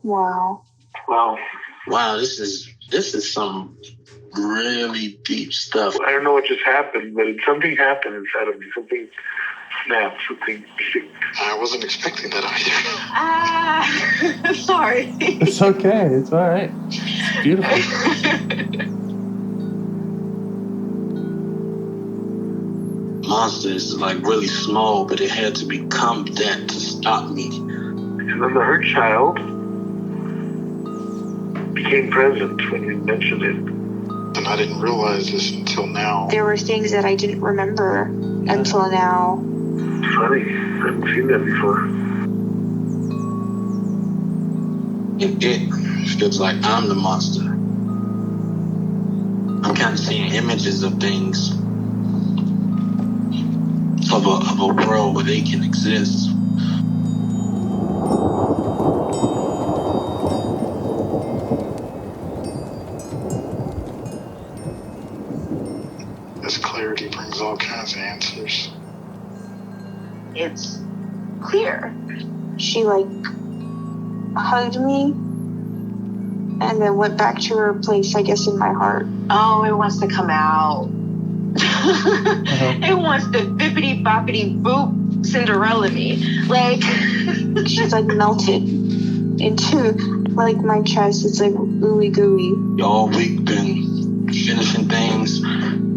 Wow. Wow, this is some really deep stuff. I don't know what just happened, but something happened inside of me. Something snapped, something sick. I wasn't expecting that either. Sorry. It's okay. It's all right. It's beautiful. Monster is like really small, but it had to become that to stop me. And then the hurt child became present when you mentioned it. And I didn't realize this until now. There were things that I didn't remember until now. Funny, I haven't seen that before. It feels like I'm the monster. I'm kind of seeing images of things. Of a world where they can exist. This clarity brings all kinds of answers. It's clear. She hugged me and then went back to her place, I guess, in my heart. Oh, it wants to come out. It wants to bippity boppity boop Cinderella me. She's melted into my chest. It's ooey gooey. All week been finishing things,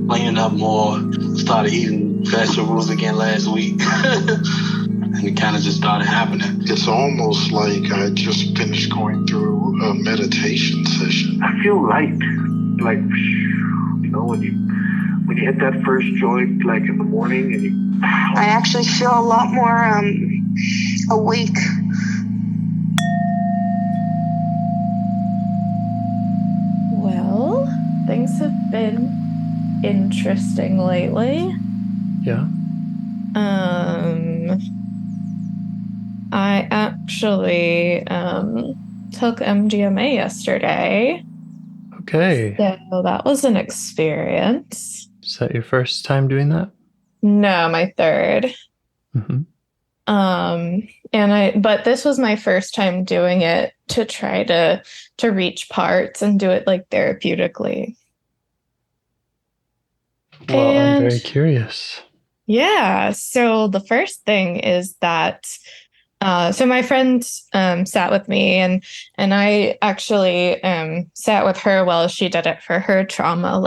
cleaning up more, started eating vegetables again last week. And it kind of just started happening. It's almost like I just finished going through a meditation session. I feel light. When you hit that first joint, in the morning, and I actually feel a lot more awake. Well, things have been interesting lately. Yeah. I actually took MDMA yesterday. Okay. So that was an experience. Is that your first time doing that? No, my third. Mm-hmm. But this was my first time doing it to try to reach parts and do it therapeutically. Well, I'm very curious. Yeah. So the first thing is that so my friend sat with me and I actually sat with her while she did it for her trauma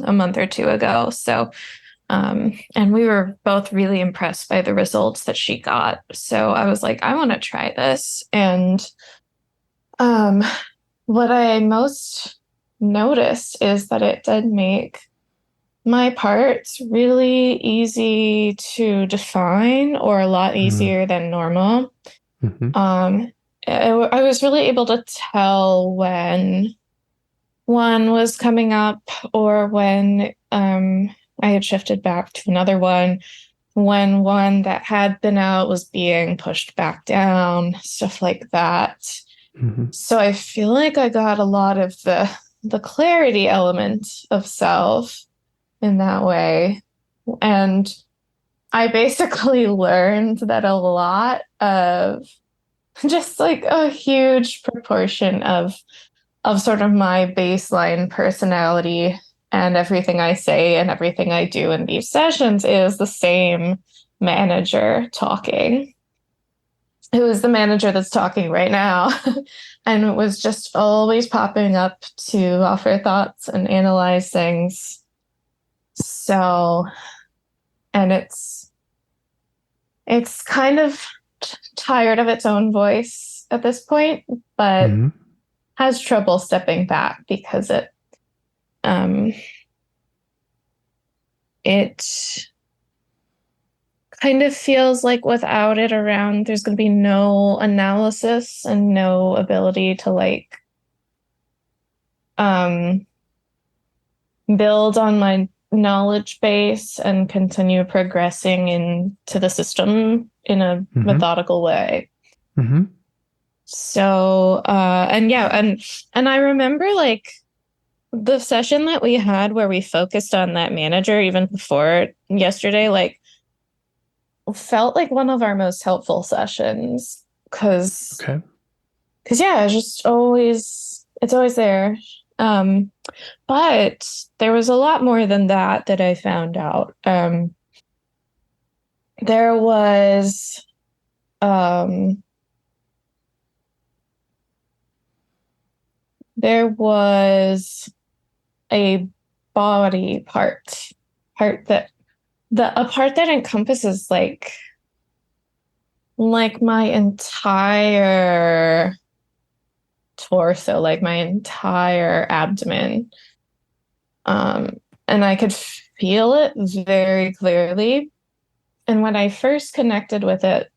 a month or two ago. So and we were both really impressed by the results that she got. So I was like, I want to try this. And what I most noticed is that it did make my parts really easy to define, or a lot easier than normal. Mm-hmm. I was really able to tell when one was coming up or when I had shifted back to another one, when one that had been out was being pushed back down, stuff like that. Mm-hmm. So I feel like I got a lot of the clarity element of self in that way. And I basically learned that a lot of just a huge proportion of sort of my baseline personality and everything I say and everything I do in these sessions is the same manager talking. Who is the manager that's talking right now? And it was just always popping up to offer thoughts and analyze things. So, and it's kind of tired of its own voice at this point, but has trouble stepping back because it kind of feels like without it around, there's going to be no analysis and no ability to build on my knowledge base and continue progressing into the system in a methodical way. Mm-hmm. So, and I remember the session that we had where we focused on that manager even before yesterday, felt like one of our most helpful sessions because yeah, it's always there. But there was a lot more than that I found out. There was a body part that a part that encompasses like my entire torso, like my entire abdomen. And I could feel it very clearly. And when I first connected with it,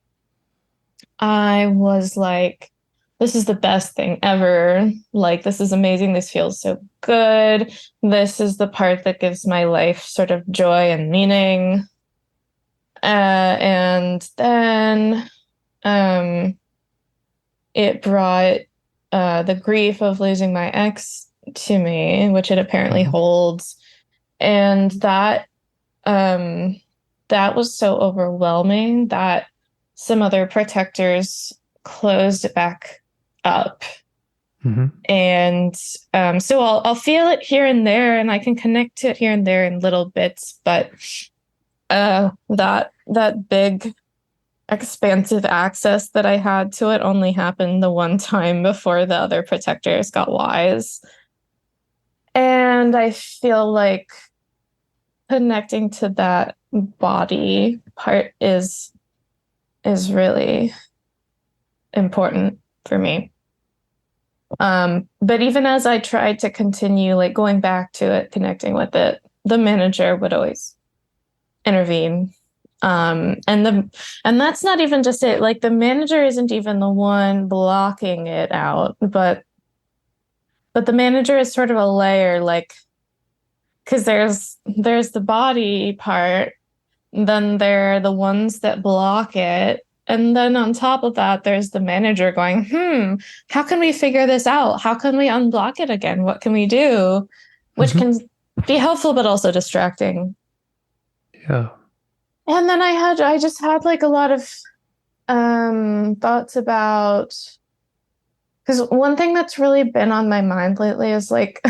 I was like, this is the best thing ever. Like, this is amazing. This feels so good. This is the part that gives my life sort of joy and meaning. And then it brought the grief of losing my ex to me, which it apparently holds. And that was so overwhelming that some other protectors closed it back up. And so I'll feel it here and there, and I can connect to it here and there in little bits, but that big expansive access that I had to it only happened the one time before the other protectors got wise. And I feel like connecting to that body part is really important for me. But even as I tried to continue, like going back to it, connecting with it, the manager would always intervene. And that's not even just it. Like, the manager isn't even the one blocking it out, but the manager is sort of a layer, like, because there's the body part, then there are the ones that block it, and then on top of that, there's the manager going, how can we figure this out? How can we unblock it again? What can we do? Which can be helpful, but also distracting. Yeah. And then I just had like a lot of thoughts about, because one thing that's really been on my mind lately is like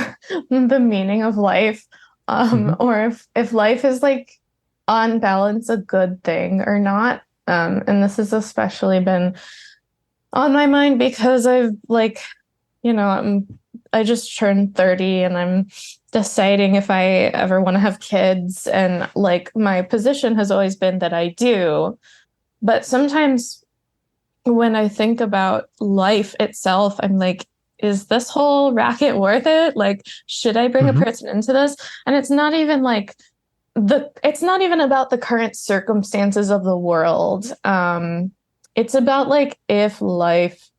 the meaning of life, or if life is like on balance a good thing or not. And this has especially been on my mind because I've like, I just turned 30 and I'm deciding if I ever want to have kids. And like, my position has always been that I do. But sometimes when I think about life itself, I'm like, is this whole racket worth it? Like, should I bring a person into this? And it's not even like it's not even about the current circumstances of the world. It's about like if life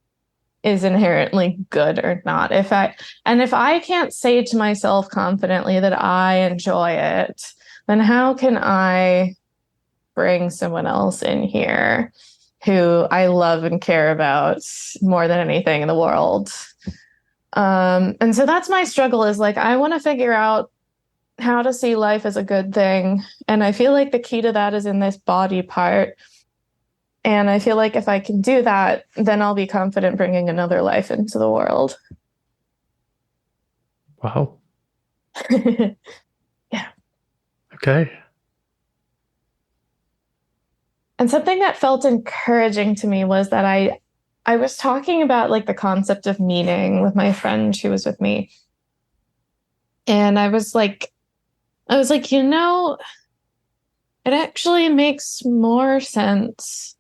is inherently good or not. If I can't say to myself confidently that I enjoy it, then how can I bring someone else in here who I love and care about more than anything in the world? And so that's my struggle, is like, I want to figure out how to see life as a good thing. And I feel like the key to that is in this body part. And I feel like if I can do that, then I'll be confident bringing another life into the world. Wow. Yeah. Okay. And something that felt encouraging to me was that I was talking about like the concept of meaning with my friend who was with me. And I was like, it actually makes more sense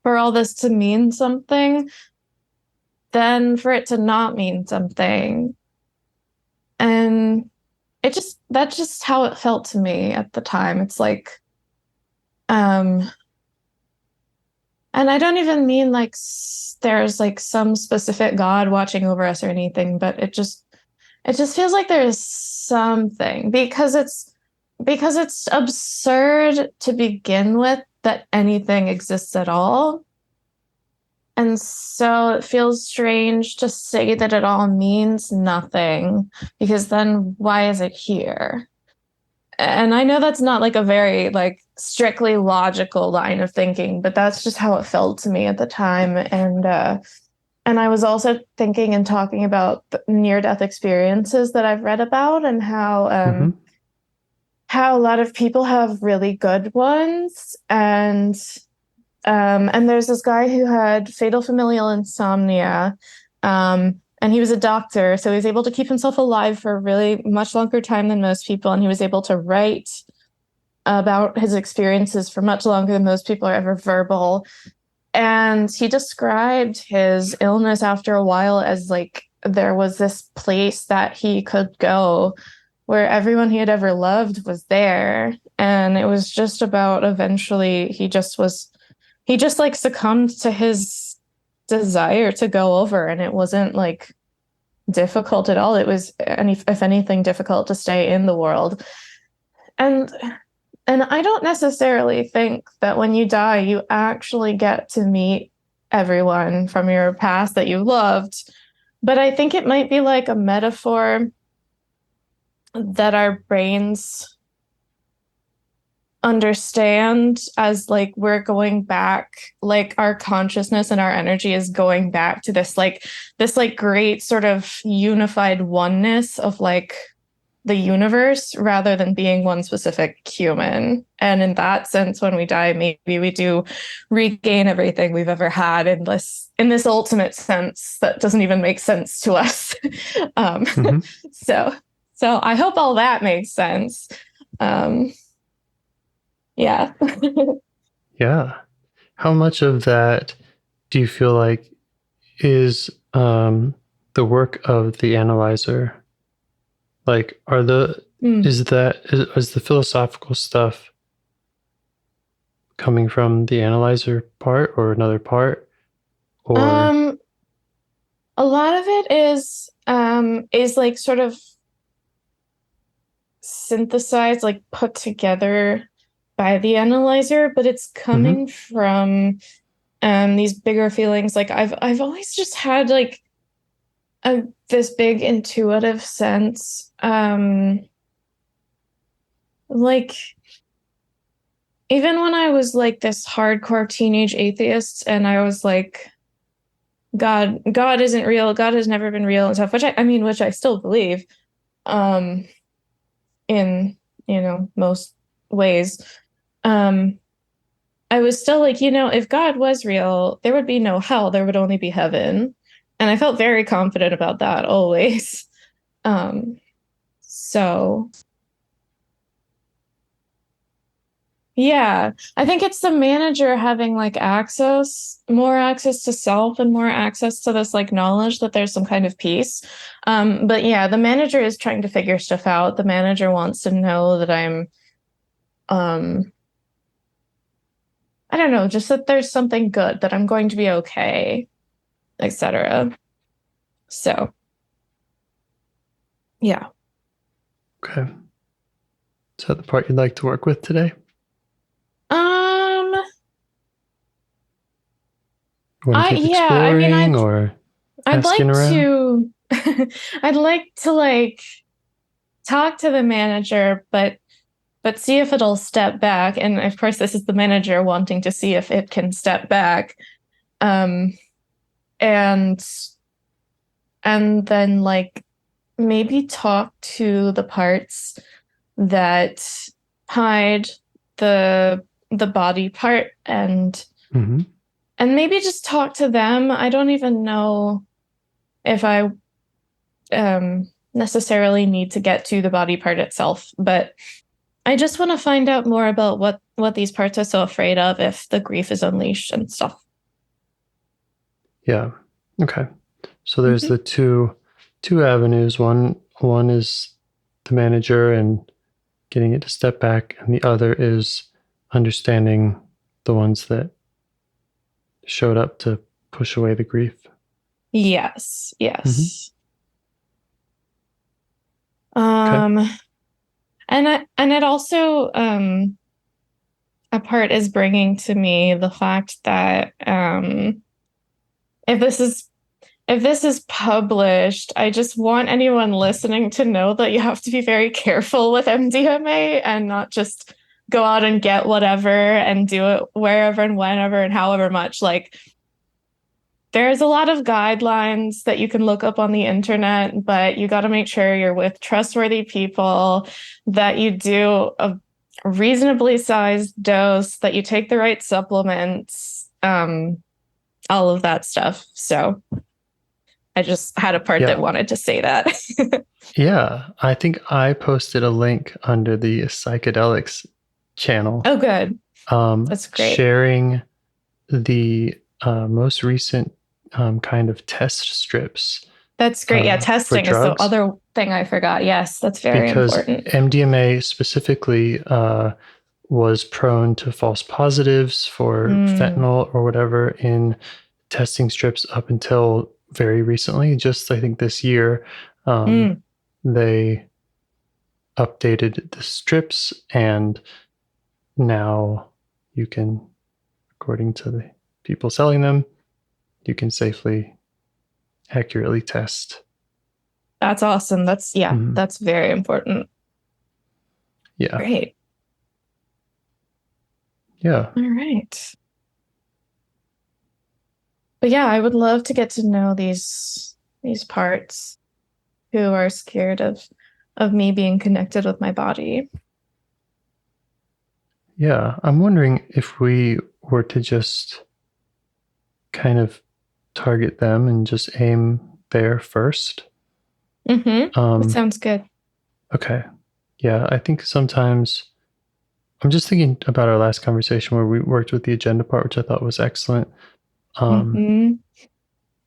for all this to mean something than for it to not mean something. And that's just how it felt to me at the time. It's like, and I don't even mean like there's like some specific God watching over us or anything, but it just feels like there's something, because it's absurd to begin with that anything exists at all. And so it feels strange to say that it all means nothing, because then why is it here? And I know that's not like a very like strictly logical line of thinking, but that's just how it felt to me at the time. And And I was also thinking and talking about the near-death experiences that I've read about, and how a lot of people have really good ones. And there's this guy who had fatal familial insomnia, and he was a doctor, so he was able to keep himself alive for a really much longer time than most people, and he was able to write about his experiences for much longer than most people are ever verbal. And he described his illness after a while as like there was this place that he could go where everyone he had ever loved was there. And it was just about eventually he just like succumbed to his desire to go over. And it wasn't like difficult at all. It was, if anything, difficult to stay in the world. And I don't necessarily think that when you die, you actually get to meet everyone from your past that you loved. But I think it might be like a metaphor that our brains understand as like we're going back, like our consciousness and our energy is going back to this great sort of unified oneness of like the universe, rather than being one specific human. And in that sense, when we die, maybe we do regain everything we've ever had in this ultimate sense that doesn't even make sense to us. So I hope all that makes sense. Yeah. Yeah. How much of that do you feel like is the work of the analyzer? Like, is the philosophical stuff coming from the analyzer part or another part? Or a lot of it is like sort of synthesized, like put together by the analyzer, but it's coming from these bigger feelings. Like I've always just had like this big intuitive sense, like even when I was like this hardcore teenage atheist and I was like, God isn't real, God has never been real and stuff, which I still believe in, most ways. I was still like, if God was real, there would be no hell, there would only be heaven. And I felt very confident about that always. So yeah, I think it's the manager having like more access to self and more access to this like knowledge that there's some kind of peace. But yeah, the manager is trying to figure stuff out. The manager wants to know that I'm, I don't know, just that there's something good, that I'm going to be okay, etc. So, yeah. Okay. Is that the part you'd like to work with today? I'd like to I'd like to like talk to the manager, but see if it'll step back. And of course, this is the manager wanting to see if it can step back. And then like maybe talk to the parts that hide the body part, and maybe just talk to them. I don't even know if I necessarily need to get to the body part itself, but I just want to find out more about what these parts are so afraid of if the grief is unleashed and stuff. Yeah. Okay. So there's the two avenues. One is the manager and getting it to step back, and the other is understanding the ones that showed up to push away the grief. Yes. Okay. And it also a part is bringing to me the fact that if this is published, I just want anyone listening to know that you have to be very careful with MDMA and not just go out and get whatever and do it wherever and whenever and however much. Like, there's a lot of guidelines that you can look up on the internet, but you got to make sure you're with trustworthy people, that you do a reasonably sized dose, that you take the right supplements, all of that stuff. So I just had a part that wanted to say that. Yeah, I think I posted a link under the psychedelics channel. Oh, good. That's great. Sharing the most recent kind of test strips. That's great. Yeah, testing is the other thing I forgot. Yes, that's very important. Because MDMA specifically was prone to false positives for fentanyl or whatever in testing strips up until very recently. Just I think this year, they updated the strips, and now you can, according to the people selling them, you can safely, accurately test. That's awesome. That's that's very important. Yeah. Great. Yeah. All right. But yeah, I would love to get to know these parts who are scared of me being connected with my body. Yeah, I'm wondering if we were to just kind of target them and just aim there first. That sounds good. Okay. Yeah, I think sometimes I'm just thinking about our last conversation where we worked with the agenda part, which I thought was excellent.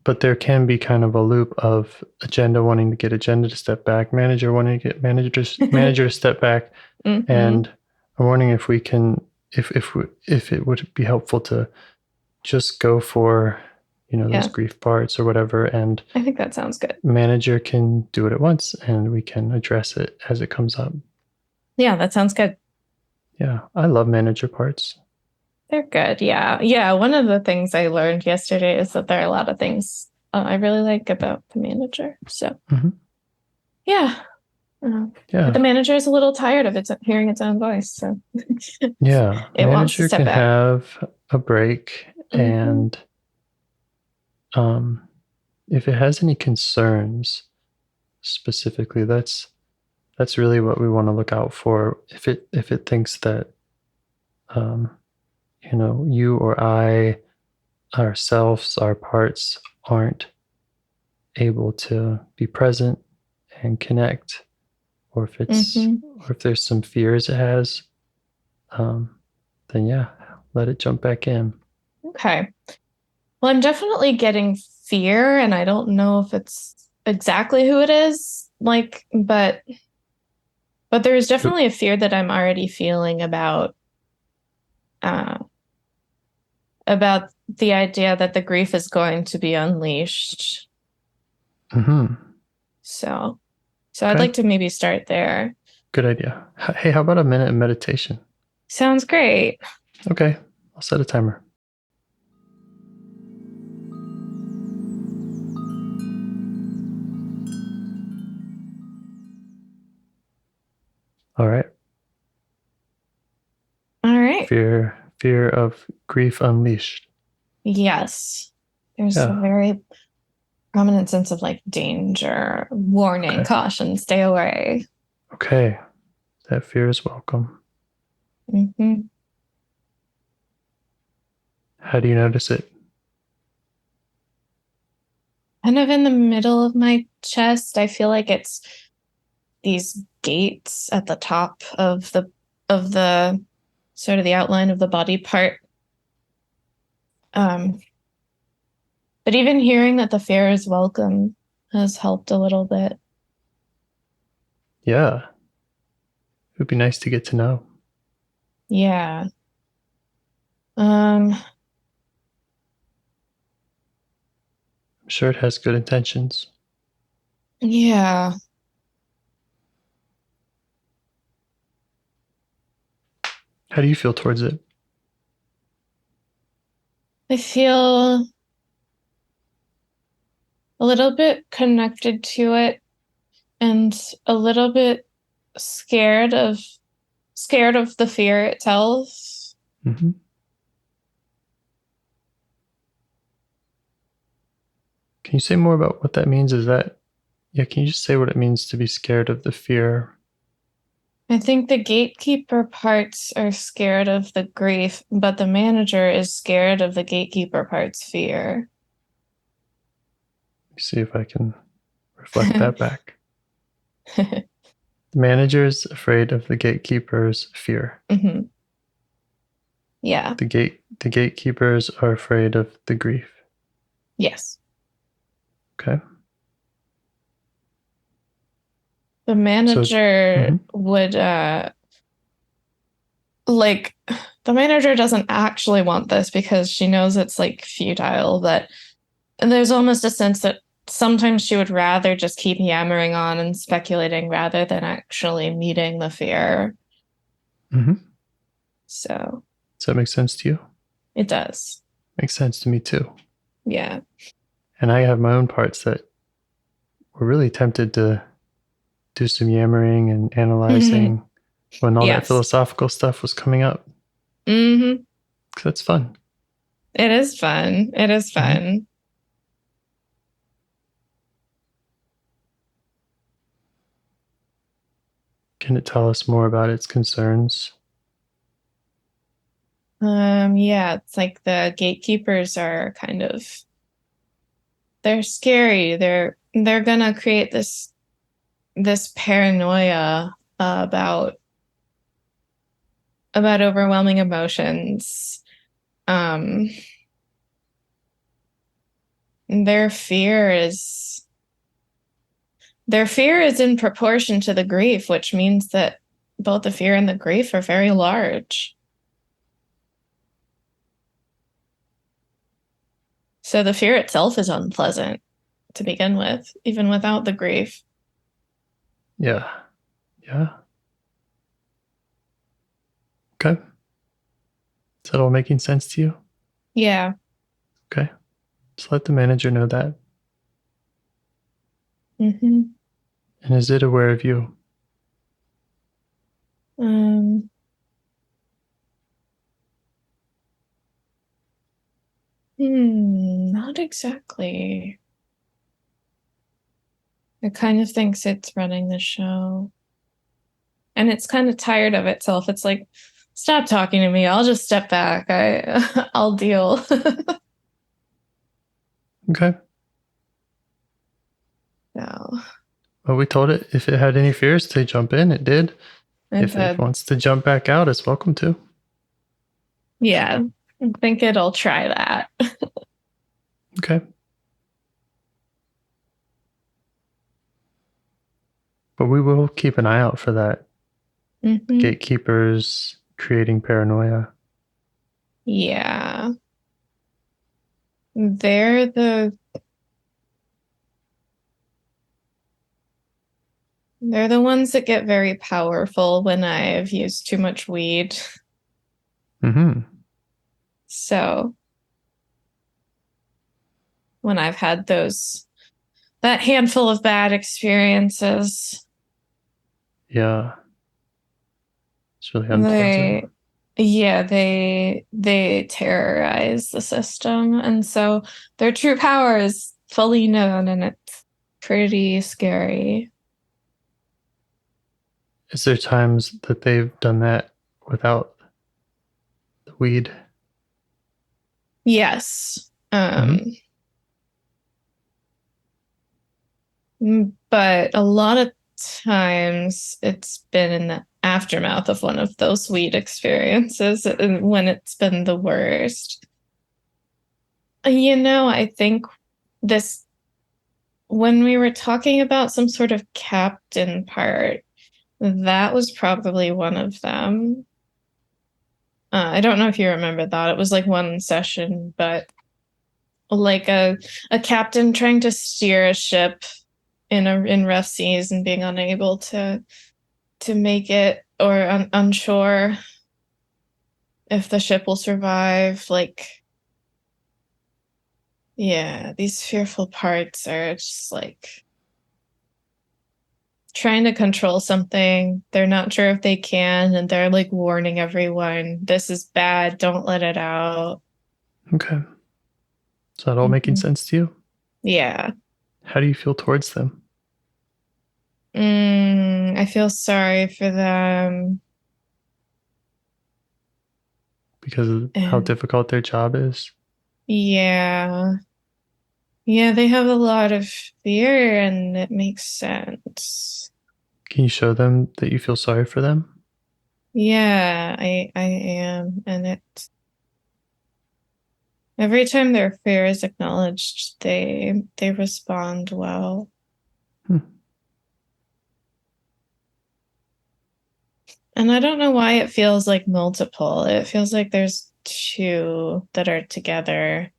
But there can be kind of a loop of agenda wanting to get agenda to step back, manager wanting to get manager to step back, and I'm wondering if we can, if it would be helpful to just go for, those grief parts or whatever, and I think that sounds good. Manager can do it at once, and we can address it as it comes up. Yeah, that sounds good. Yeah, I love manager parts. They're good. Yeah. One of the things I learned yesterday is that there are a lot of things I really like about the manager. So, yeah. But the manager is a little tired of hearing its own voice. So, yeah, it wants to step back. Have a break, and if it has any concerns specifically, that's really what we want to look out for. If it thinks that you or I, ourselves, our parts aren't able to be present and connect, or if it's or if there's some fears it has, then yeah, let it jump back in. Okay. Well, I'm definitely getting fear, and I don't know if it's exactly who it is, but there's definitely a fear that I'm already feeling about the idea that the grief is going to be unleashed. So I'd like to maybe start there. Good idea. Hey, how about a minute of meditation? Sounds great. Okay, I'll set a timer. All right. Fear of grief unleashed. Yes. There's a very prominent sense of danger, warning, caution, stay away. Okay. That fear is welcome. How do you notice it? Kind of in the middle of my chest. I feel like it's these gates at the top of the sort of the outline of the body part. But even hearing that the fear is welcome has helped a little bit. Yeah. It would be nice to get to know. Yeah. I'm sure it has good intentions. Yeah. How do you feel towards it? I feel a little bit connected to it and a little bit scared of the fear itself. Can you say more about what that means? Can you just say what it means to be scared of the fear? I think the gatekeeper parts are scared of the grief, but the manager is scared of the gatekeeper part's fear. Let me see if I can reflect that back. The manager is afraid of the gatekeeper's fear. Mm-hmm. Yeah. The gatekeepers are afraid of the grief. Yes. Okay. The manager would the manager doesn't actually want this because she knows it's like futile, but there's almost a sense that sometimes she would rather just keep yammering on and speculating rather than actually meeting the fear. Mm-hmm. So does that make sense to you? It does. Makes sense to me too. Yeah. And I have my own parts that were really tempted to do some yammering and analyzing when all that philosophical stuff was coming up. Mm-hmm. Because that's fun. It is fun. It is fun. Mm-hmm. Can it tell us more about its concerns? Yeah, it's like the gatekeepers are they're scary. They're gonna create this paranoia about overwhelming emotions. Their fear is in proportion to the grief, which means that both the fear and the grief are very large. So the fear itself is unpleasant to begin with, even without the grief. Yeah. Yeah. Okay. Is that all making sense to you? Yeah. Okay. Just let the manager know that. Mm-hmm. And is it aware of you? Not exactly. It kind of thinks it's running the show. And it's kind of tired of itself. It's like, stop talking to me. I'll just step back. I'll deal. Okay. No. Well, we told it if it had any fears to jump in, it did. If it wants to jump back out, it's welcome to. Yeah. I think it'll try that. Okay. But we will keep an eye out for that. Mm-hmm. Gatekeepers creating paranoia. Yeah. They're the ones that get very powerful when I've used too much weed. Mm-hmm. So when I've had that handful of bad experiences. Yeah. It's really unpleasant. They terrorize the system. And so their true power is fully known, and it's pretty scary. Is there times that they've done that without the weed? Yes. But a lot of times it's been in the aftermath of one of those weed experiences when it's been the worst. I think when we were talking about some sort of captain part, that was probably one of them. I don't know if you remember that. It was like one session, but like a captain trying to steer a ship in rough seas and being unable to make it, or unsure if the ship will survive. These fearful parts are just like trying to control something. They're not sure if they can, and they're like warning everyone, this is bad, don't let it out. Okay. Is that all making sense to you? Yeah. How do you feel towards them? I feel sorry for them. Because of how difficult their job is? Yeah. Yeah, they have a lot of fear, and it makes sense. Can you show them that you feel sorry for them? Yeah, I am. And it every time their fear is acknowledged, they respond well. And I don't know why it feels like multiple. It feels like there's two that are together,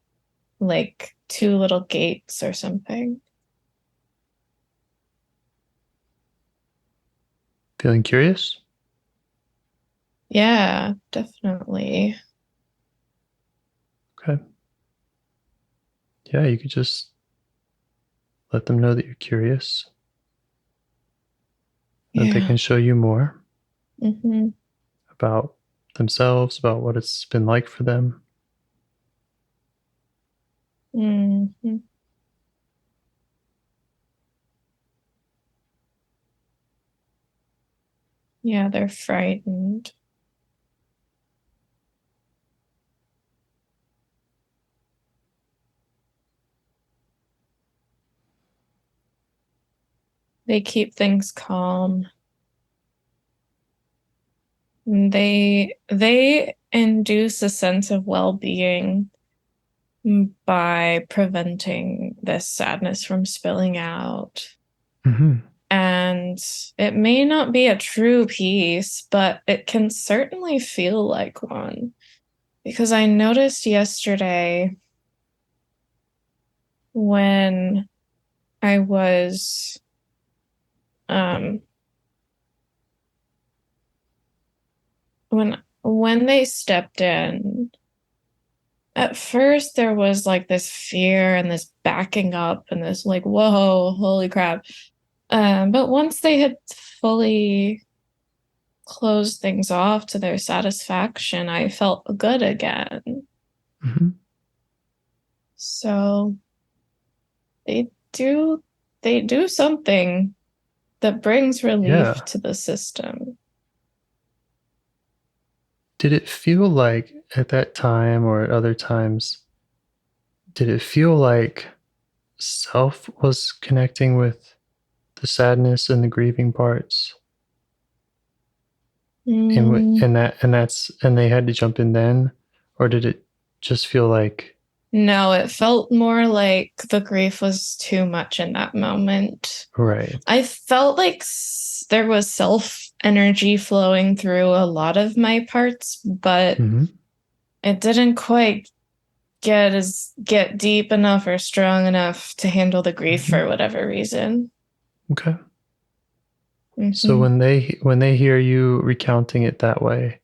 like two little gates or something. Feeling curious? Yeah, definitely. Okay. Yeah, you could just let them know that you're curious. That they can show you more about themselves, about what it's been like for them. Yeah, they're frightened. They keep things calm. They induce a sense of well-being by preventing this sadness from spilling out. And it may not be a true peace, but it can certainly feel like one. Because I noticed yesterday when I was when they stepped in, at first there was like this fear and this backing up and this like, whoa, holy crap. But once they had fully closed things off to their satisfaction, I felt good again. So they do something that brings relief to the system. Did it feel like at that time or at other times, did it feel like self was connecting with the sadness and the grieving parts? And they had to jump in then? Or did it just feel like... No, it felt more like the grief was too much in that moment. Right. I felt like there was self energy flowing through a lot of my parts, but it didn't quite get deep enough or strong enough to handle the grief for whatever reason. Okay. So when they hear you recounting it that way,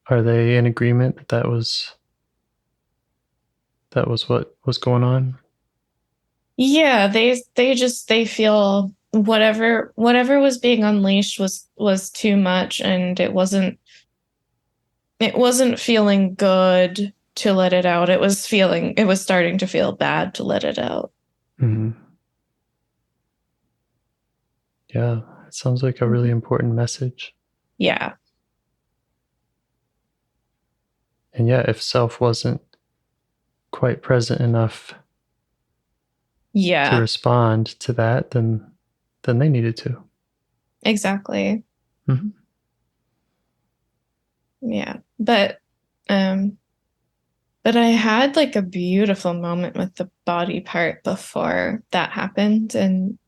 are they in agreement that that was what was going on? Yeah, they feel whatever was being unleashed was too much, and it wasn't feeling good to let it out. It was starting to feel bad to let it out. Yeah, it sounds like a really important message. Yeah. And yeah, if self wasn't quite present enough to respond to that, then they needed to. Exactly. Yeah. But I had like a beautiful moment with the body part before that happened, and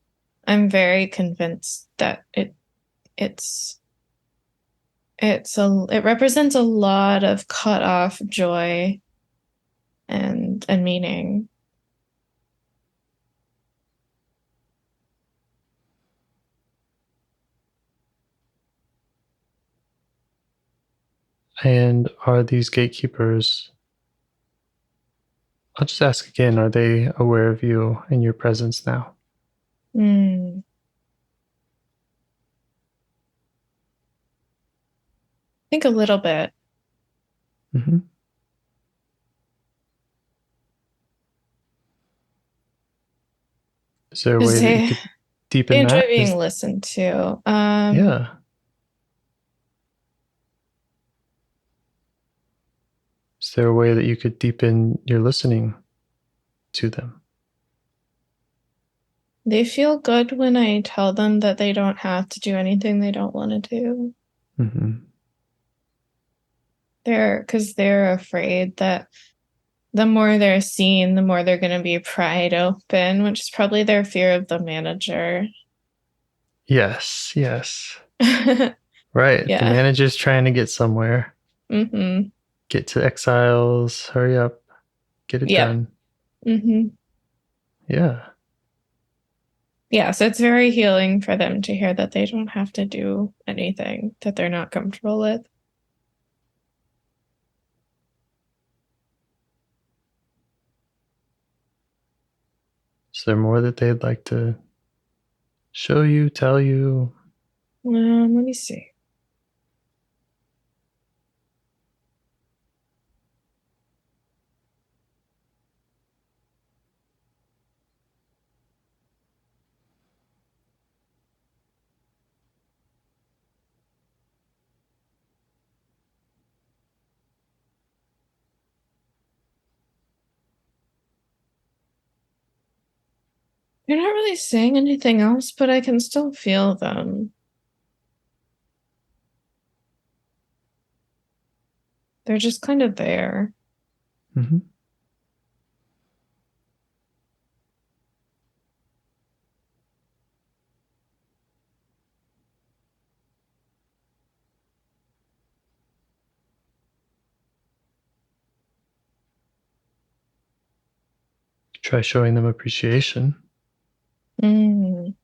I'm very convinced that it represents a lot of cut off joy and meaning. And are these gatekeepers, I'll just ask again, are they aware of you and your presence now? I think a little bit. Is there a way that you could deepen they enjoy that? being listened to. Yeah. Is there a way that you could deepen your listening to them? They feel good when I tell them that they don't have to do anything they don't want to do. Mm-hmm. Because they're afraid that the more they're seen, the more they're going to be pried open, which is probably their fear of the manager. Yes. Right. Yeah. The manager's trying to get somewhere. Mm-hmm. Get to exiles. Hurry up. Get it done. Mm-hmm. Yeah. Yeah, so it's very healing for them to hear that they don't have to do anything that they're not comfortable with. Is there more that they'd like to show you, tell you? Let me see. They're not really saying anything else, but I can still feel them. They're just kind of there. Mm-hmm. Try showing them appreciation. Mm.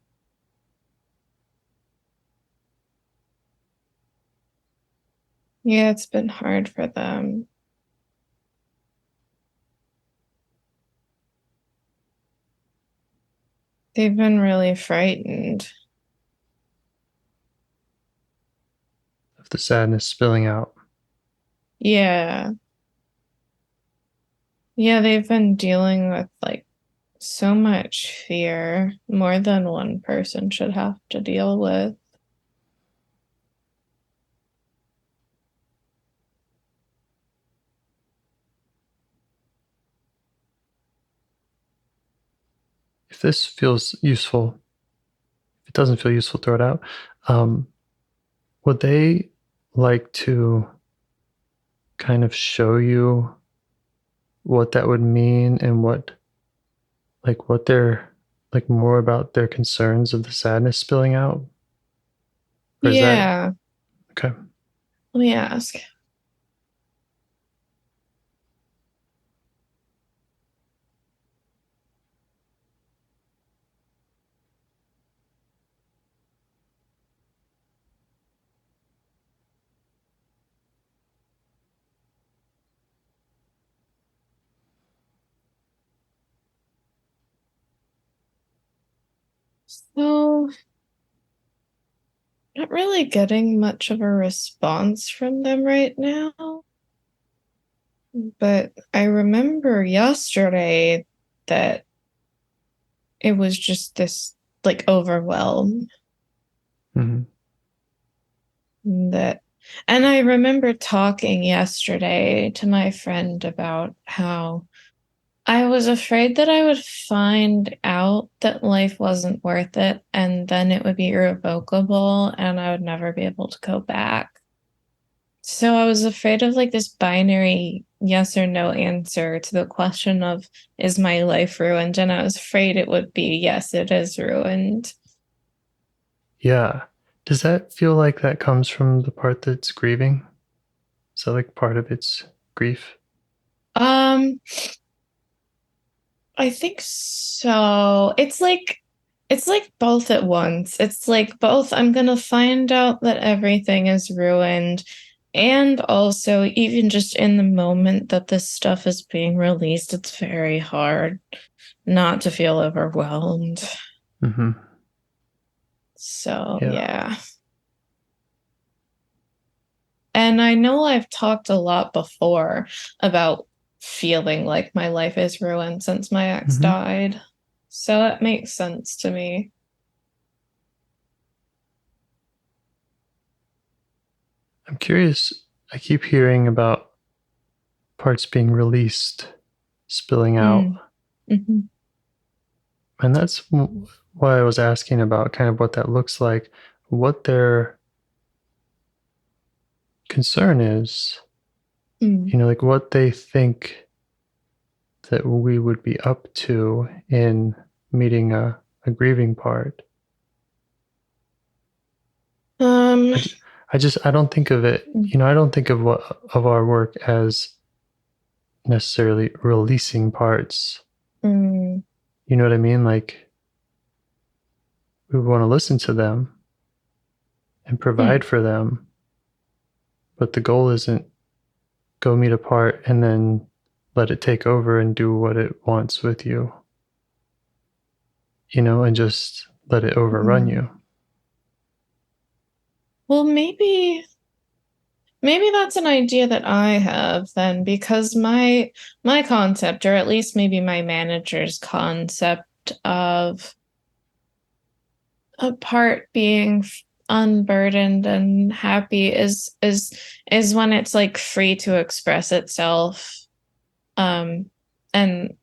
Yeah, it's been hard for them. They've been really frightened. Of the sadness spilling out. Yeah. Yeah, they've been dealing with like so much fear, more than one person should have to deal with. If this feels useful, if it doesn't feel useful, throw it out. Would they like to kind of show you what that would mean and what they're like more about their concerns of the sadness spilling out? Or is Yeah. that okay? Let me ask. So, not really getting much of a response from them right now. But I remember yesterday that it was just this like overwhelm Mm-hmm. that, and I remember talking yesterday to my friend about how I was afraid that I would find out that life wasn't worth it and then it would be irrevocable and I would never be able to go back. So I was afraid of like this binary yes or no answer to the question of, is my life ruined? And I was afraid it would be, yes, it is ruined. Yeah. Does that feel like that comes from the part that's grieving? Is that like part of its grief? I think so. It's like both at once. It's like both I'm gonna find out that everything is ruined, and also even just in the moment that this stuff is being released, it's very hard not to feel overwhelmed. Mm-hmm. So yeah. And I know I've talked a lot before about feeling like my life is ruined since my ex died. So that makes sense to me. I'm curious. I keep hearing about parts being released, spilling out. Mm-hmm. And that's why I was asking about kind of what that looks like, what their concern is, like what they think that we would be up to in meeting a grieving part. I don't think of it, I don't think of our work as necessarily releasing parts. You know what I mean? Like, we want to listen to them and provide for them, but the goal isn't go meet a part and then let it take over and do what it wants with you, and just let it overrun you. Well, maybe that's an idea that I have then, because my concept, or at least maybe my manager's concept of a part being unburdened and happy is when it's like free to express itself. And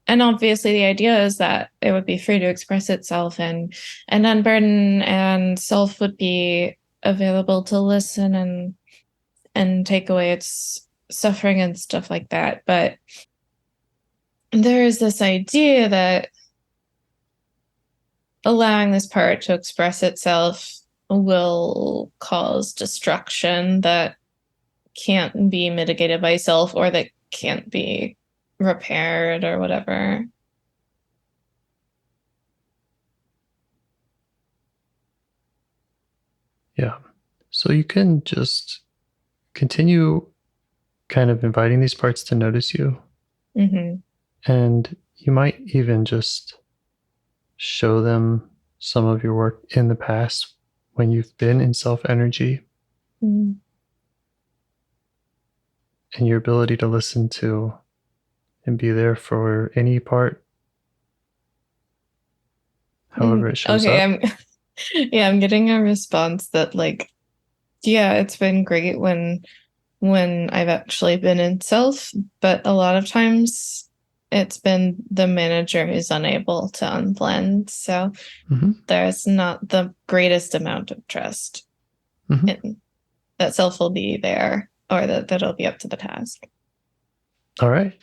obviously the idea is that it would be free to express itself and unburden, and self would be available to listen and take away its suffering and stuff like that. But there is this idea that allowing this part to express itself will cause destruction that can't be mitigated by self, or that can't be repaired or whatever. Yeah. So you can just continue kind of inviting these parts to notice you. And you might even just show them some of your work in the past when you've been in self energy, and your ability to listen to and be there for any part, however it shows up. I'm getting a response that, like, yeah, it's been great when I've actually been in self, but a lot of times it's been the manager who's unable to unblend. So there's not the greatest amount of trust in that self will be there, or that it'll be up to the task. All right.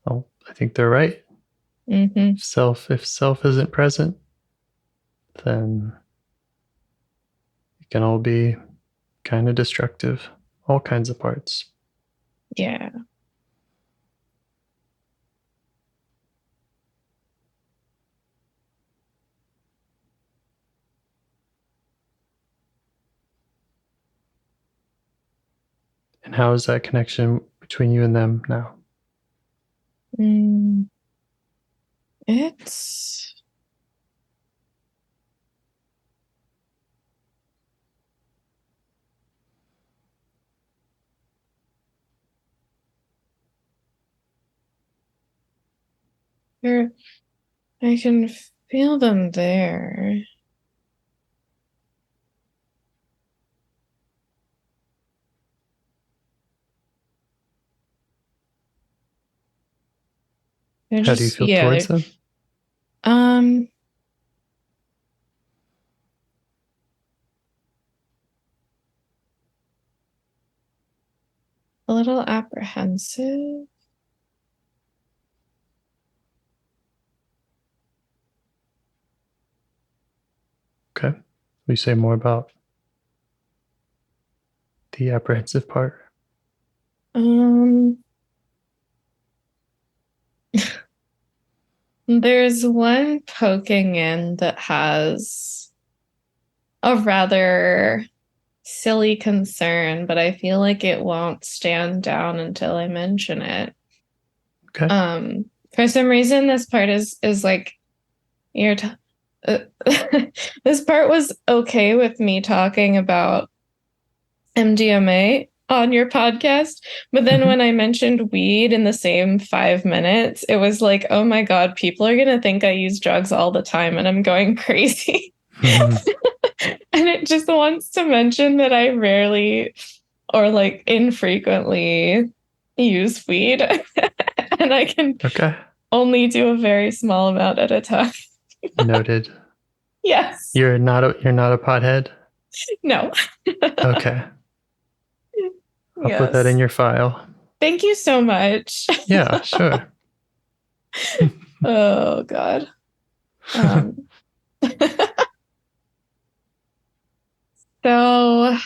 Well, I think they're right. If self isn't present, then it can all be kind of destructive, all kinds of parts. Yeah. And how is that connection between you and them now? It's I can feel them there. How do you feel towards them? A little apprehensive. Okay. Will you say more about the apprehensive part? There's one poking in that has a rather silly concern, but I feel like it won't stand down until I mention it. Okay. For some reason, this part is like, this part was okay with me talking about MDMA, on your podcast. But then when I mentioned weed in the same 5 minutes, it was like, oh my God, people are going to think I use drugs all the time and I'm going crazy. And it just wants to mention that I rarely or like infrequently use weed. And I can only do a very small amount at a time. Noted. Yes. You're not a pothead? No. Okay. I'll put that in your file. Thank you so much. Yeah, sure. Oh, God. So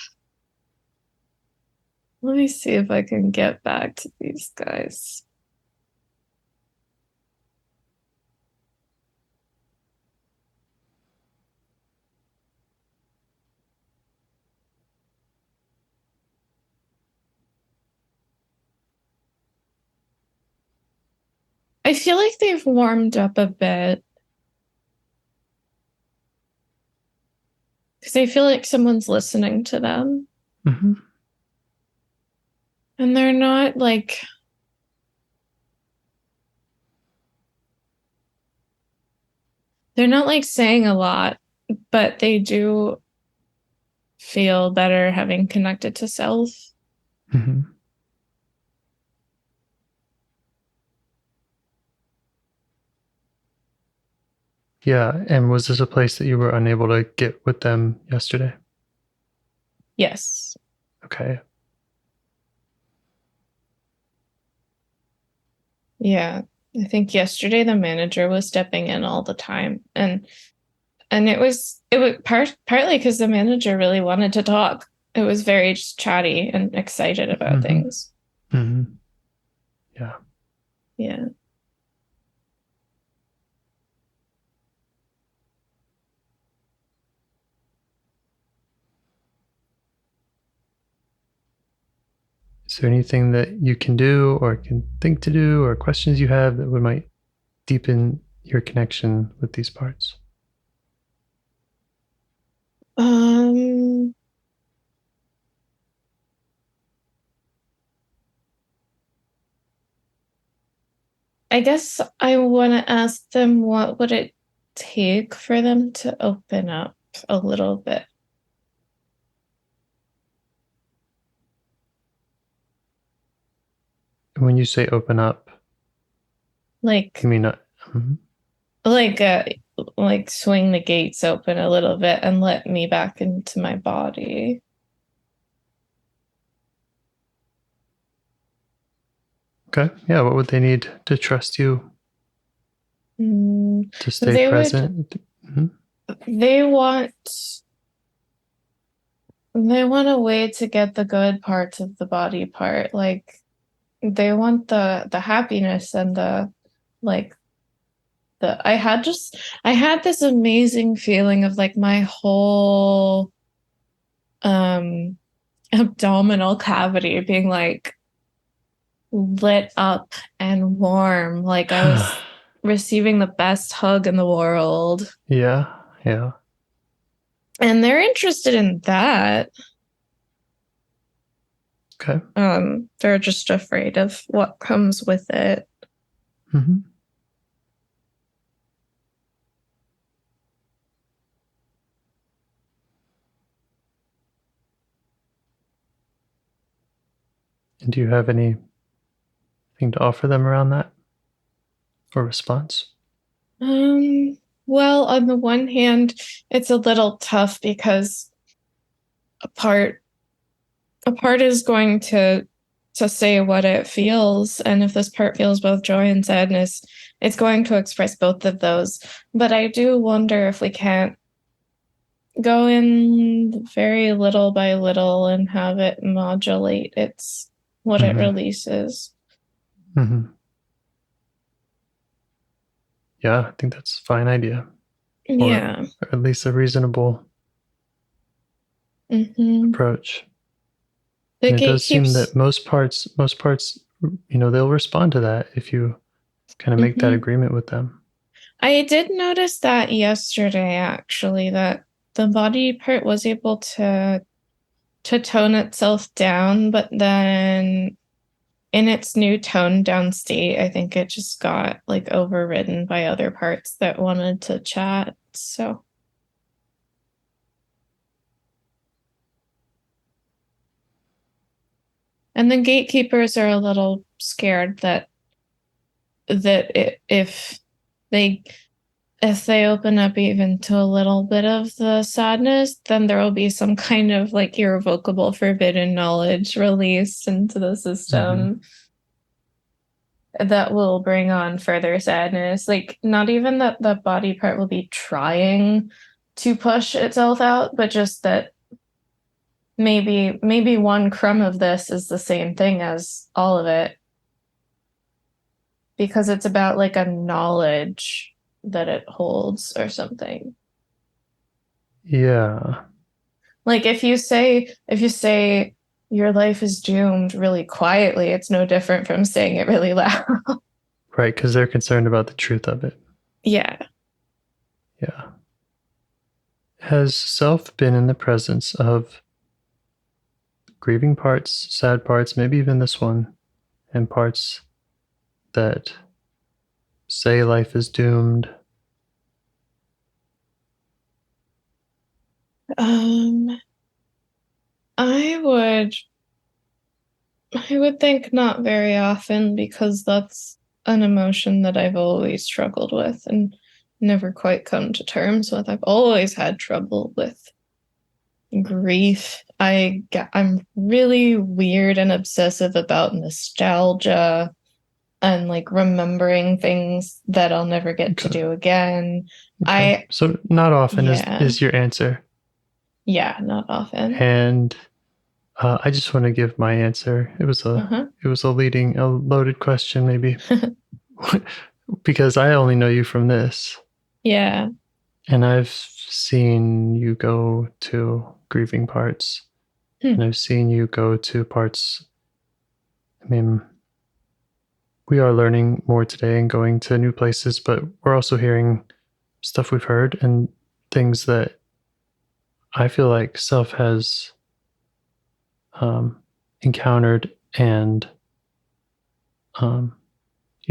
let me see if I can get back to these guys. I feel like they've warmed up a bit. Because I feel like someone's listening to them. Mm-hmm. And they're not like... They're not like saying a lot, but they do feel better having connected to self. Mm-hmm. Yeah, and was this a place that you were unable to get with them yesterday? Yes. Okay. Yeah. I think yesterday the manager was stepping in all the time. And it was partly because the manager really wanted to talk. It was very just chatty and excited about things. Mm-hmm. Yeah. Yeah. Is there anything that you can do or can think to do or questions you have that might deepen your connection with these parts? I guess I want to ask them, what would it take for them to open up a little bit? When you say open up, like you mean like swing the gates open a little bit and let me back into my body. Okay. Yeah. What would they need to trust you? To stay present? They want a way to get the good parts of the body part. Like they want the happiness and the like I had this amazing feeling of like my whole abdominal cavity being like lit up and warm, like I was receiving the best hug in the world. Yeah. And they're interested in that. Okay. They're just afraid of what comes with it. Mm-hmm. And do you have anything to offer them around that or response? Well, on the one hand, it's a little tough because a part is going to say what it feels, and if this part feels both joy and sadness, it's going to express both of those. But I do wonder if we can't go in very little by little and have it modulate what it releases. Mm-hmm. Yeah, I think that's a fine idea. Yeah. Or at least a reasonable approach. And it does seem that most parts, they'll respond to that if you kind of make that agreement with them. I did notice that yesterday, actually, that the body part was able to to tone itself down, but then in its new toned down state, I think it just got like overridden by other parts that wanted to chat. So and then gatekeepers are a little scared that if they open up even to a little bit of the sadness, then there will be some kind of like irrevocable forbidden knowledge released into the system that will bring on further sadness. Like, not even that the body part will be trying to push itself out, but just that maybe one crumb of this is the same thing as all of it. Because it's about like a knowledge that it holds or something. Yeah. Like if you say your life is doomed really quietly, it's no different from saying it really loud. Right, because they're concerned about the truth of it. Yeah. Yeah. Has self been in the presence of grieving parts, sad parts, maybe even this one, and parts that say life is doomed? I would think not very often, because that's an emotion that I've always struggled with and never quite come to terms with. I've always had trouble with grief. I'm really weird and obsessive about nostalgia and like remembering things that I'll never get to do again. Okay. So not often Yeah. is your answer. Yeah, not often. And I just want to give my answer. It was a loaded question, maybe, because I only know you from this. Yeah. And I've seen you go to grieving parts, and I've seen you go to parts. I mean, we are learning more today and going to new places, but we're also hearing stuff we've heard and things that I feel like self has encountered. And I'm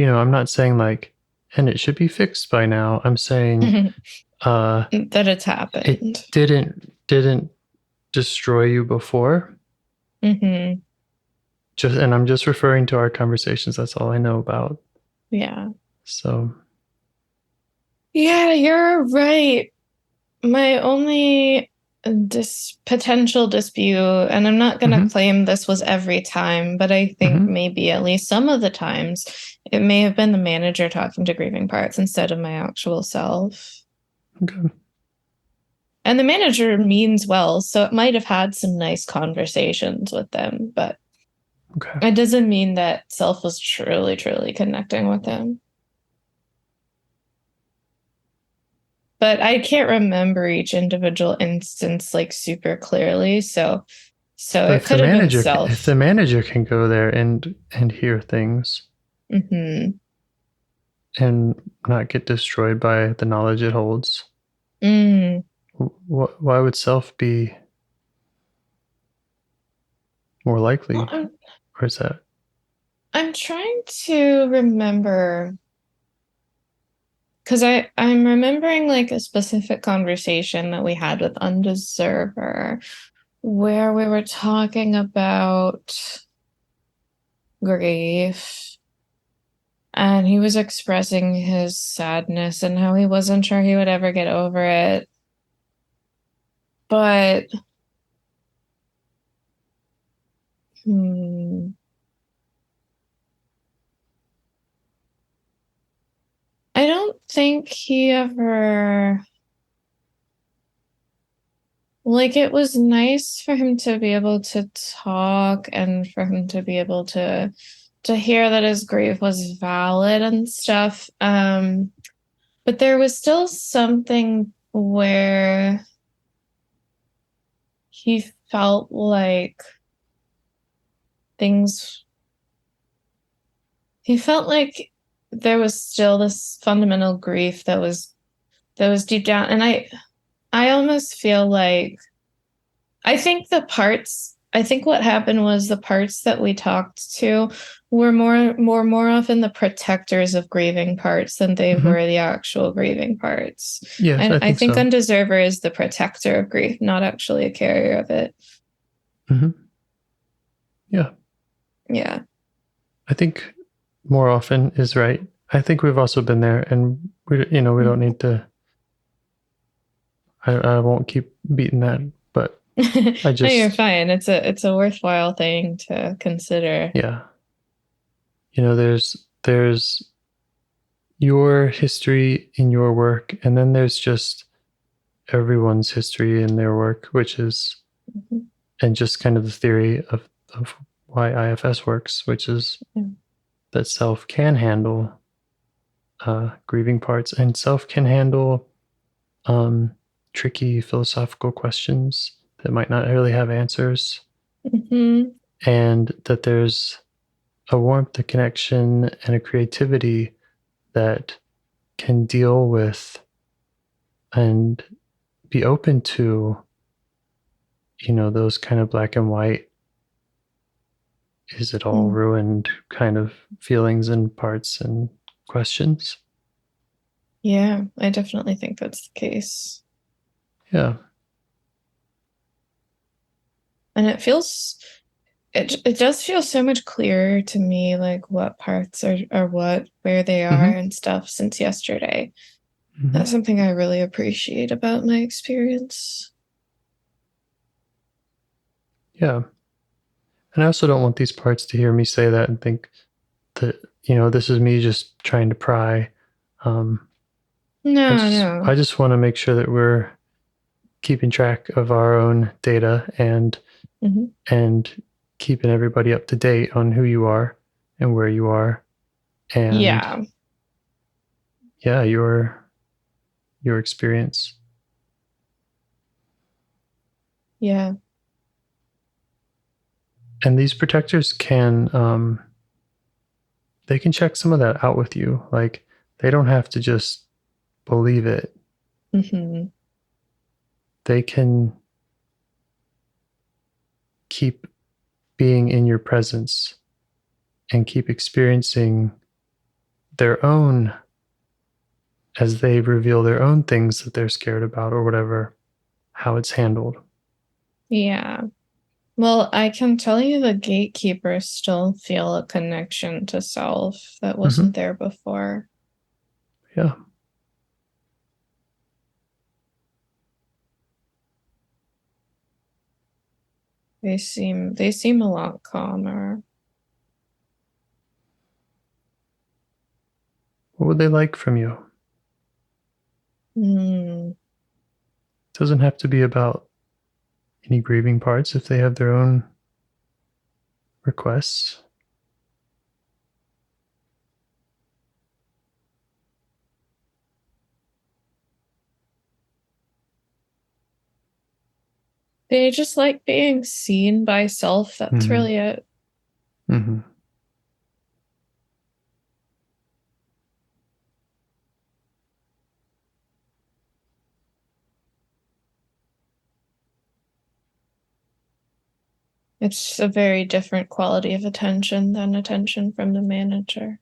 not saying like, and it should be fixed by now. I'm saying that it's happened. It didn't destroy you before. And I'm just referring to our conversations. That's all I know about. Yeah. So. Yeah, you're right. My only potential dispute, and I'm not going to claim this was every time, but I think maybe at least some of the times it may have been the manager talking to grieving parts instead of my actual self. Okay. And the manager means well, so it might have had some nice conversations with them, but it doesn't mean that self was truly, truly connecting with them. But I can't remember each individual instance like super clearly, so it could have been self. If the manager can go there and hear things, and not get destroyed by the knowledge it holds, why would self be more likely? Or is that? I'm trying to remember, because I'm remembering like a specific conversation that we had with Undeserver where we were talking about grief, and he was expressing his sadness and how he wasn't sure he would ever get over it. But I don't think he ever, like, it was nice for him to be able to talk and for him to be able to hear that his grief was valid and stuff. But there was still something where he felt like there was still this fundamental grief that was deep down. And I almost feel like I think what happened was the parts that we talked to were more often the protectors of grieving parts than they were the actual grieving parts. Yes, and I think so. Undeserver is the protector of grief, not actually a carrier of it. Yeah. Yeah. I think more often is right. I think we've also been there, and we don't need to. I won't keep beating that, but I just. No, you're fine. It's a worthwhile thing to consider. Yeah. There's your history in your work, and then there's just everyone's history in their work, which is, and just kind of the theory of why IFS works, which is that self can handle grieving parts, and self can handle tricky philosophical questions that might not really have answers, and that there's a warmth, a connection, and a creativity that can deal with and be open to, those kind of black and white, is it all ruined kind of feelings and parts and questions. Yeah, I definitely think that's the case. Yeah. And it does feel so much clearer to me, like what parts are what, where they are and stuff since yesterday. That's something I really appreciate about my experience. Yeah. And I also don't want these parts to hear me say that and think that, this is me just trying to pry. No. I just want to make sure that we're keeping track of our own data and keeping everybody up to date on who you are and where you are. And your experience. Yeah. And these protectors can, they can check some of that out with you. Like, they don't have to just believe it. They can keep being in your presence and keep experiencing their own, as they reveal their own things that they're scared about or whatever, how it's handled. Yeah. Well, I can tell you the gatekeepers still feel a connection to self that wasn't there before. Yeah. They seem a lot calmer. What would they like from you? It doesn't have to be about any grieving parts if they have their own requests. They just like being seen by self. That's really it. It's a very different quality of attention than attention from the manager.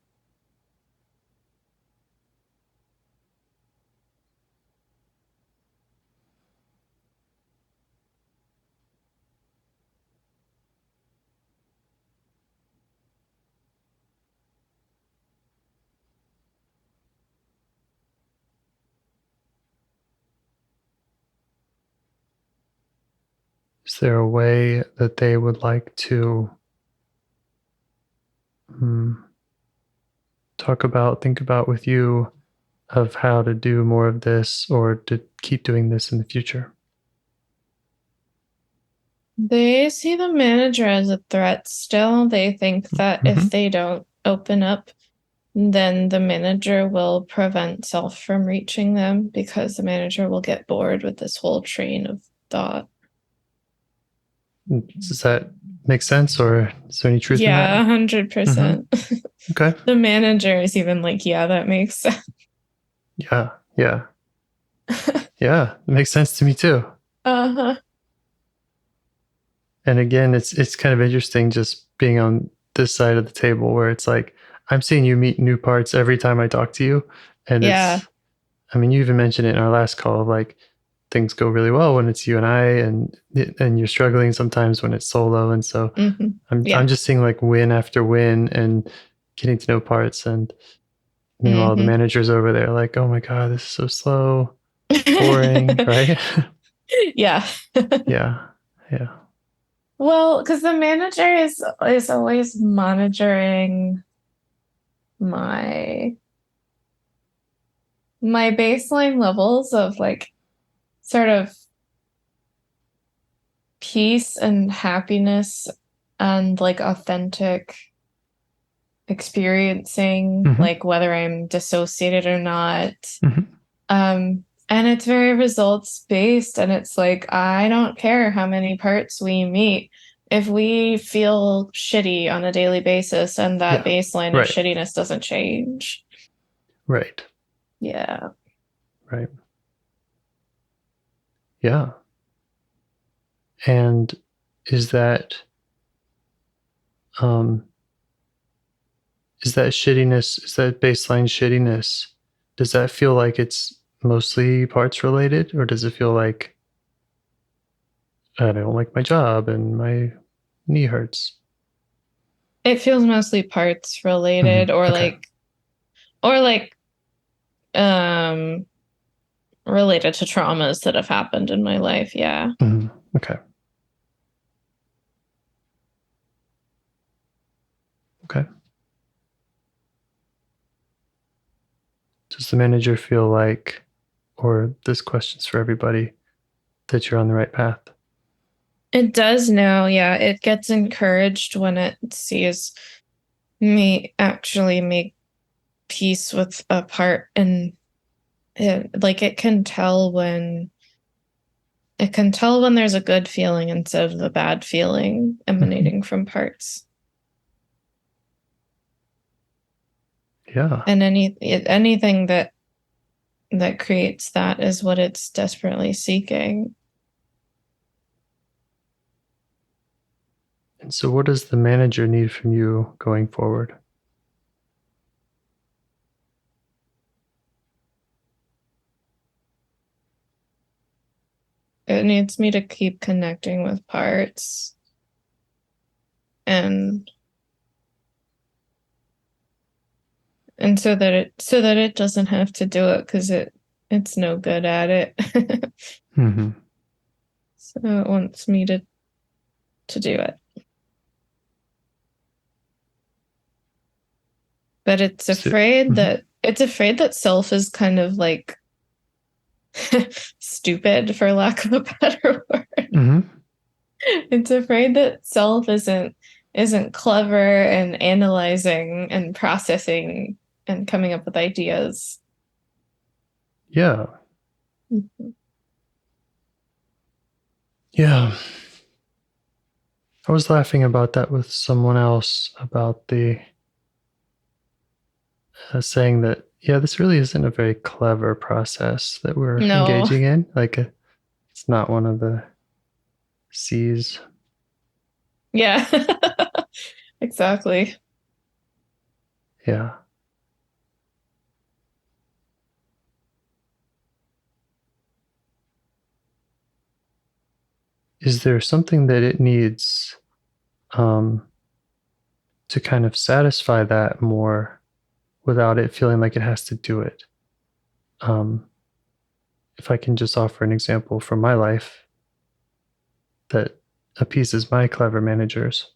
Is there a way that they would like to think about with you of how to do more of this or to keep doing this in the future? They see the manager as a threat still. They think that if they don't open up, then the manager will prevent self from reaching them because the manager will get bored with this whole train of thought. Does that make sense, or is there any truth in that? Yeah, 100%. Okay. The manager is even like, yeah, that makes sense. Yeah. Yeah, it makes sense to me too. And again, it's kind of interesting just being on this side of the table where it's like I'm seeing you meet new parts every time I talk to you. And Yeah. I mean, you even mentioned it in our last call, like things go really well when it's you and I, and you're struggling sometimes when it's solo. And so I'm just seeing like win after win and getting to know parts. And meanwhile, the manager's over there like, oh my God, this is so slow, boring, right? Yeah. Yeah. Well, because the manager is always monitoring my baseline levels of like sort of peace and happiness and like authentic experiencing, like whether I'm dissociated or not. And it's very results based, and it's like I don't care how many parts we meet if we feel shitty on a daily basis and that baseline of shittiness doesn't change. Right. Yeah. Right. Yeah. And is that shittiness, is that baseline shittiness, does that feel like it's mostly parts related, or does it feel like I don't like my job and my knee hurts? It feels mostly parts related, or related to traumas that have happened in my life. Yeah. Okay. Does the manager feel like, or this question's for everybody, that you're on the right path? It does now. Yeah. It gets encouraged when it sees me actually make peace with a part, and it can tell when there's a good feeling instead of the bad feeling emanating from parts. Yeah. And anything that creates that is what it's desperately seeking. And so what does the manager need from you going forward? It needs me to keep connecting with parts, and so that it doesn't have to do it, because it's no good at it. So it wants me to do it. But it's afraid that self is kind of like stupid, for lack of a better word. It's afraid that self isn't clever and analyzing and processing and coming up with ideas. Yeah. Yeah. I was laughing about that with someone else, about the saying that, yeah, this really isn't a very clever process that we're engaging in. Like, it's not one of the C's. Yeah. Exactly. Yeah. Is there something that it needs to kind of satisfy that more without it feeling like it has to do it? If I can just offer an example from my life that appeases my clever managers,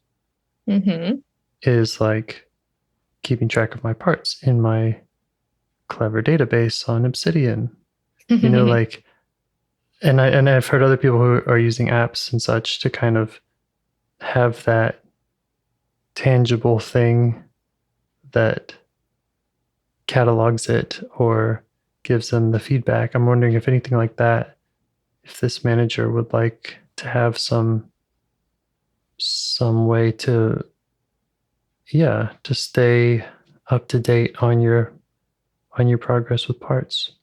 is like keeping track of my parts in my clever database on Obsidian. You know, like, and I've heard other people who are using apps and such to kind of have that tangible thing that catalogs it or gives them the feedback. I'm wondering if anything like that, if this manager would like to have some way to stay up to date on your progress with parts.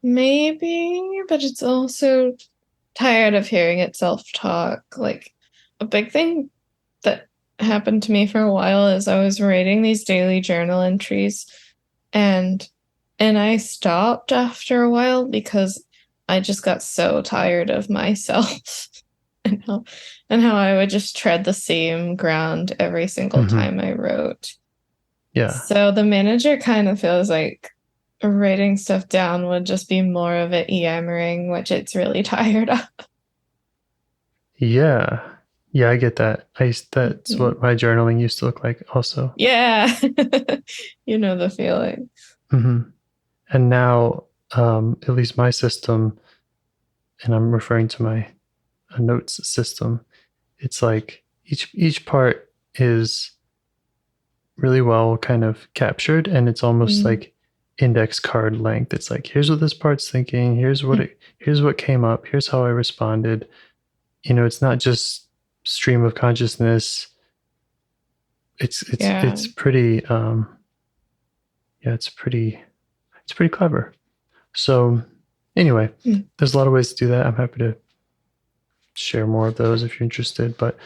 Maybe, but it's also tired of hearing itself talk. Like, a big thing that happened to me for a while is I was writing these daily journal entries, and I stopped after a while because I just got so tired of myself and how I would just tread the same ground every single time I wrote. Yeah. So the manager kind of feels like writing stuff down would just be more of it yammering, which it's really tired of. Yeah. Yeah, I get that. That's what my journaling used to look like also. Yeah. You know the feeling. And now, at least my system, and I'm referring to my notes system, it's like each part is really well kind of captured, and it's almost like index card length. It's like, here's what this part's thinking, here's what came up, here's how I responded. It's not just stream of consciousness. It's pretty it's pretty clever. So anyway, there's a lot of ways to do that. I'm happy to share more of those if you're interested, but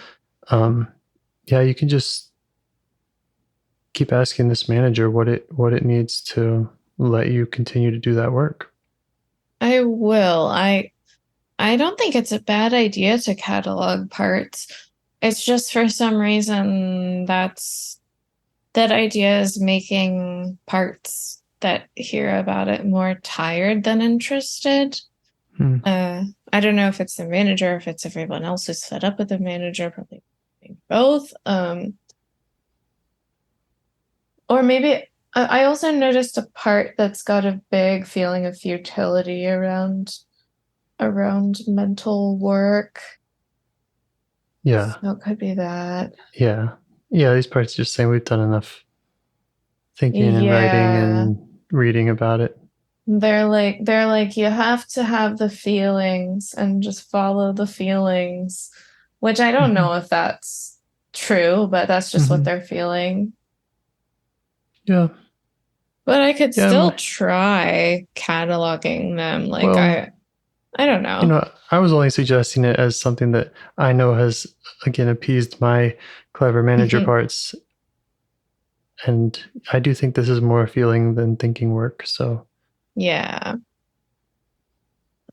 you can just keep asking this manager what it needs to let you continue to do that work. I will. I don't think it's a bad idea to catalog parts. It's just for some reason that idea is making parts that hear about it more tired than interested. I don't know if it's the manager, if it's everyone else who's fed up with the manager, probably both. Or maybe I also noticed a part that's got a big feeling of futility around mental work. Yeah. So it could be that. Yeah. Yeah, these parts are just saying we've done enough thinking and writing and reading about it. They're like, you have to have the feelings and just follow the feelings, which I don't know if that's true, but that's just what they're feeling. Yeah. But I could still try cataloging them. Like, well, I don't know. I was only suggesting it as something that I know has, again, appeased my clever manager parts. And I do think this is more feeling than thinking work. So, yeah.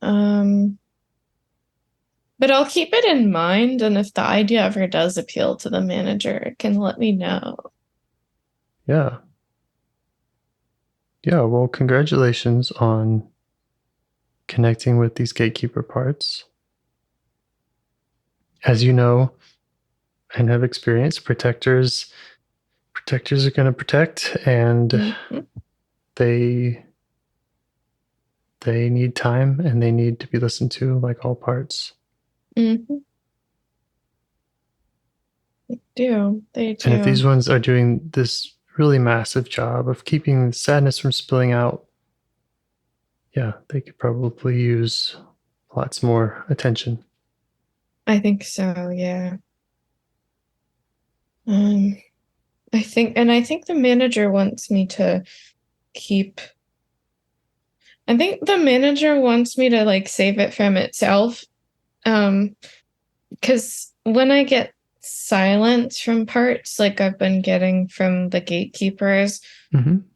But I'll keep it in mind. And if the idea ever does appeal to the manager, it can let me know. Yeah. Yeah. Well, congratulations on connecting with these gatekeeper parts. As you know and have experienced, protectors are going to protect, and they need time and they need to be listened to like all parts. They do. And if these ones are doing this really massive job of keeping sadness from spilling out, yeah, they could probably use lots more attention. I think so, yeah. I think the manager wants me to keep. I think the manager wants me to like save it from itself. Because when I get silence from parts, like I've been getting from the gatekeepers,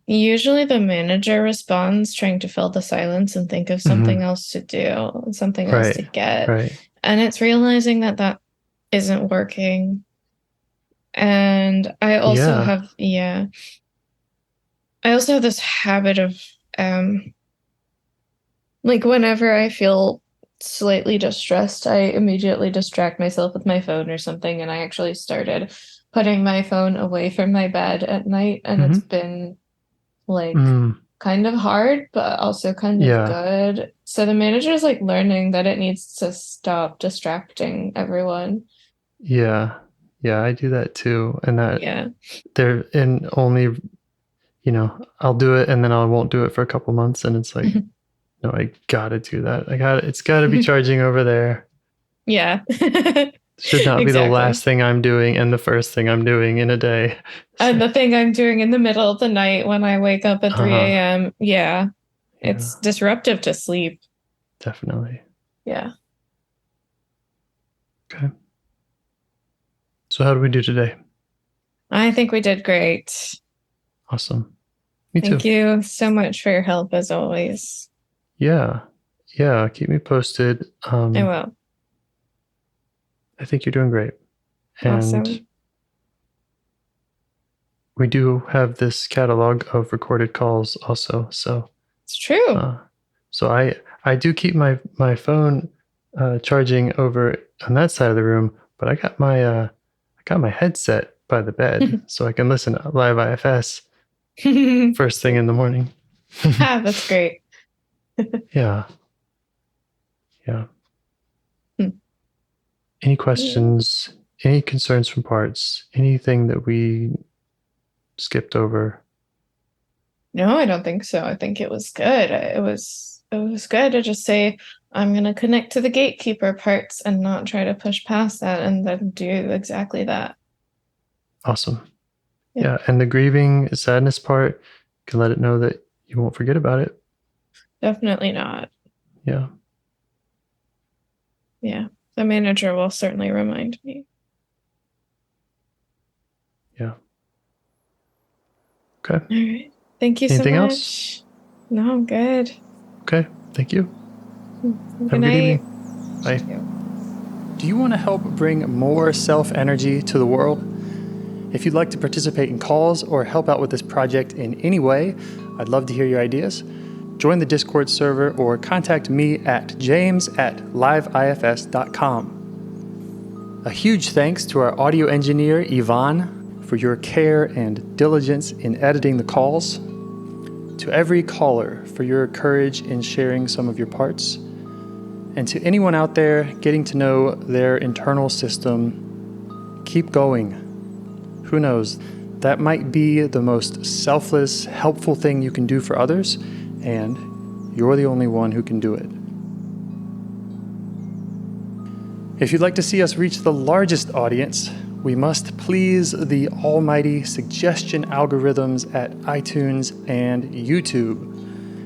usually the manager responds trying to fill the silence and think of something else to do, something else to get. Right. And it's realizing that isn't working. And I also have this habit of like whenever I feel slightly distressed, I immediately distract myself with my phone or something, and I actually started putting my phone away from my bed at night, and it's been like kind of hard but also kind of good. So the manager's like learning that it needs to stop distracting everyone. Yeah, I do that too. And that they're in only, I'll do it and then I won't do it for a couple months. And it's like, no, I gotta do that. It's gotta be charging over there. Yeah. Should not be the last thing I'm doing and the first thing I'm doing in a day. And the thing I'm doing in the middle of the night when I wake up at 3 a.m. Yeah. It's disruptive to sleep. Definitely. Yeah. Okay. So how did we do today? I think we did great. Awesome. Me too. Thank you so much for your help as always. Yeah. Yeah. Keep me posted. I will. I think you're doing great. And Awesome. we do have this catalog of recorded calls also. So It's true. so I do keep my phone charging over on that side of the room, but I got my headset by the bed so I can listen to live IFS first thing in the morning. That's great. Yeah. Any questions? Any concerns from parts? Anything that we skipped over? No, I don't think so. I think it was good. It was good to just say, I'm going to connect to the gatekeeper parts and not try to push past that, and then do exactly that. Awesome. Yeah. Yeah. And the grieving, sadness part, you can let it know that you won't forget about it. Definitely not. Yeah. Yeah. The manager will certainly remind me. Yeah. Okay. All right. Thank you Anything so much. else? No, I'm good. Okay. Thank you. Good Have a night. good evening. Bye. Do you want to help bring more self-energy to the world? If you'd like to participate in calls or help out with this project in any way, I'd love to hear your ideas. Join the Discord server or contact me at james@liveifs.com. A huge thanks to our audio engineer, Yvonne, for your care and diligence in editing the calls. To every caller for your courage in sharing some of your parts. And to anyone out there getting to know their internal system, keep going. Who knows? That might be the most selfless, helpful thing you can do for others, and you're the only one who can do it. If you'd like to see us reach the largest audience, we must please the almighty suggestion algorithms at iTunes and YouTube.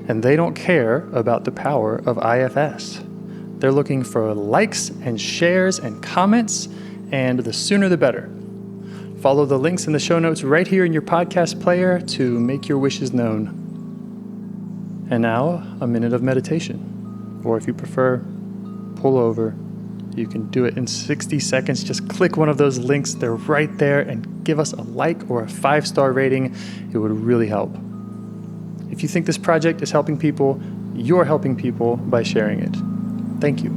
And they don't care about the power of IFS. They're looking for likes and shares and comments, and the sooner the better. Follow the links in the show notes right here in your podcast player to make your wishes known. And now, a minute of meditation. Or if you prefer, pull over. You can do it in 60 seconds. Just click one of those links. They're right there, and give us a like or a 5-star rating. It would really help. If you think this project is helping people, you're helping people by sharing it. Thank you.